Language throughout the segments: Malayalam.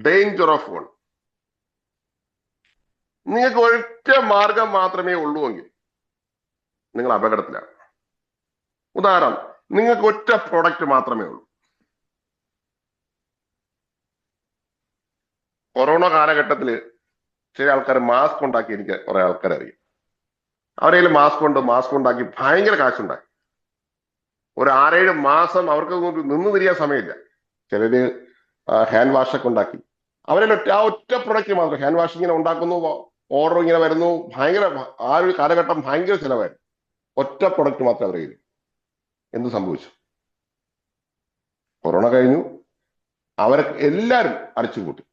Danger of one. നിങ്ങൾക്ക് ഒറ്റ മാർഗം മാത്രമേ ഉള്ളൂവെങ്കിൽ നിങ്ങൾ അപകടത്തിലാണ്. ഉദാഹരണം, നിങ്ങൾക്ക് ഒറ്റ പ്രൊഡക്റ്റ് മാത്രമേ ഉള്ളൂ. കൊറോണ കാലഘട്ടത്തിൽ ചില ആൾക്കാർ മാസ്ക് ഉണ്ടാക്കി, എനിക്ക് കുറെ ആൾക്കാർ അറിയാം. അവരെങ്കിലും മാസ്ക് ഉണ്ടാക്കി ഭയങ്കര കാശുണ്ടാക്കി. ഒരു 6-7 മാസം അവർക്ക് നിന്ന് തിരിയാൻ സമയമില്ല. ചിലര് ഹാൻഡ് വാഷ് ഒക്കെ ഉണ്ടാക്കി. അവരെല്ലാം ആ ഒറ്റ പ്രൊഡക്റ്റ് മാത്രം ഹാൻഡ് വാഷ് ഇങ്ങനെ ഉണ്ടാക്കുന്നു, ഓർഡർ ഇങ്ങനെ വരുന്നു. ഭയങ്കര ആ ഒരു കാലഘട്ടം ഭയങ്കര ചിലവായിരുന്നു. ഒറ്റ പ്രൊഡക്റ്റ് മാത്രം അവർ ചെയ്തു. എന്ത് സംഭവിച്ചു? കൊറോണ കഴിഞ്ഞു, അവരെ എല്ലാവരും അടിച്ചുകൂട്ടി.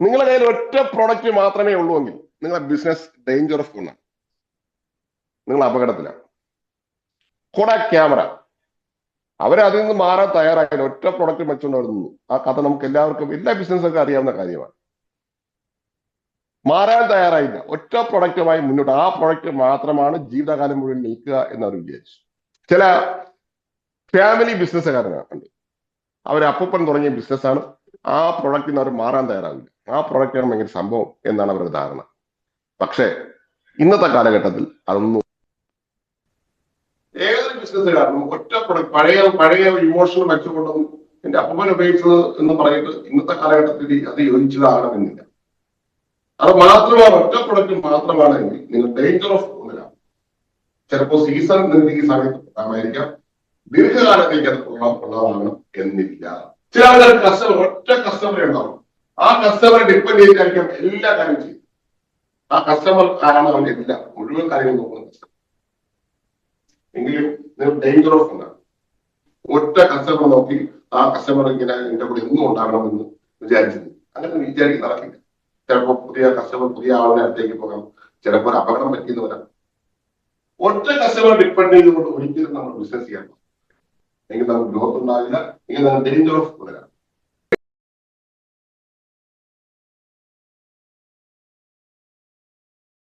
നിങ്ങളുടെ കയ്യിൽ ഒറ്റ പ്രൊഡക്റ്റ് മാത്രമേ ഉള്ളൂവെങ്കിൽ നിങ്ങളുടെ ബിസിനസ് ഡേഞ്ചർ ഓഫ് ഒന്നാണ്. നിങ്ങൾ അപകടത്തിലാണ്. കോഡാക് ക്യാമറ, അവരതിൽ നിന്ന് മാറാൻ തയ്യാറായില്ല. ഒറ്റ പ്രൊഡക്റ്റ് വെച്ചുകൊണ്ട് അവർ നിന്നു. ആ കഥ നമുക്ക് എല്ലാവർക്കും, എല്ലാ ബിസിനസ്സൊക്കെ അറിയാവുന്ന കാര്യമാണ്. മാറാൻ തയ്യാറായില്ല. ഒറ്റ പ്രൊഡക്റ്റുമായി മുന്നോട്ട്, ആ പ്രൊഡക്റ്റ് മാത്രമാണ് ജീവിതകാലം മുഴുവൻ നിൽക്കുക എന്നവർ വിചാരിച്ചു. ചില ഫാമിലി ബിസിനസ്സുകാരനാണ്, അവർ അപ്പൂപ്പൻ തുടങ്ങിയ ബിസിനസ്സാണ്. ആ പ്രൊഡക്റ്റിന് അവർ മാറാൻ തയ്യാറാവില്ല. ആ പ്രൊഡക്റ്റാണ് ഭയങ്കര സംഭവം എന്നാണ് അവരുടെ ധാരണ. പക്ഷേ ഇന്നത്തെ കാലഘട്ടത്തിൽ അതൊന്നും, ഏതൊരു ബിസിനസ്സുകാരനും ഒറ്റ പ്രൊഡക്റ്റ്, പഴയ ഇമോഷണൽ വെച്ചുകൊണ്ടൊന്നും എന്റെ അപ്പൂപ്പൻ ഉപയോഗിച്ചത് എന്ന് പറയുന്നത് ഇന്നത്തെ കാലഘട്ടത്തിൽ അത് യോജിച്ചതാകണമെന്നില്ല. അത് മാത്രമാണ്, ഒറ്റ പ്രൊഡക്റ്റ് മാത്രമാണെങ്കിൽ നിങ്ങൾ ഡേഞ്ചർ ഓഫ് ഒന്നിലാണ്. ചിലപ്പോൾ സീസൺ നിങ്ങൾക്ക് ഈ സമയത്ത് ആയിരിക്കാം, ദീർഘകാലത്തേക്ക് അത് കൊള്ളാമാകണം എന്നില്ല. ചില ആൾക്കാർ ഒറ്റ കസ്റ്റമറെ ഉണ്ടാവും. ആ കസ്റ്റമറെ ഡിപ്പെൻഡ് ചെയ്തായിരിക്കാം എല്ലാ കാര്യം ചെയ്യും. ആ കസ്റ്റമർ ആരാണ് അവന്റെ എല്ലാ മുഴുവൻ കാര്യങ്ങൾ നോക്കുന്ന കസ്റ്റമർ. എങ്കിലും നിങ്ങൾ ഡേഞ്ചർ ഓഫ് ഒന്നാണ്. ഒറ്റ കസ്റ്റമർ നോക്കി ആ കസ്റ്റമർ ഇങ്ങനെ എന്റെ കൂടെ എന്നും ഉണ്ടാകണമെന്ന് വിചാരിച്ചത്, അങ്ങനെ വിചാരിക്കും നടക്കില്ല. ചിലപ്പോൾ പുതിയ കസ്റ്റമർ പുതിയ ആളിനെ അടുത്തേക്ക് പോകാം, ചിലപ്പോൾ അപകടം പറ്റിയെന്ന് വരാം. ഒറ്റ കസ്റ്റമർ ഡിപ്പെൻഡ് ചെയ്തുകൊണ്ട് ഒരിക്കലും നമ്മൾ ബിസിനസ് ചെയ്യാൻ, എങ്കിൽ നമുക്ക് ഗ്രോത്ത് ഉണ്ടാവില്ല, എങ്കിൽ നമുക്ക് ഡേഞ്ചർ ഓഫ് വരാം.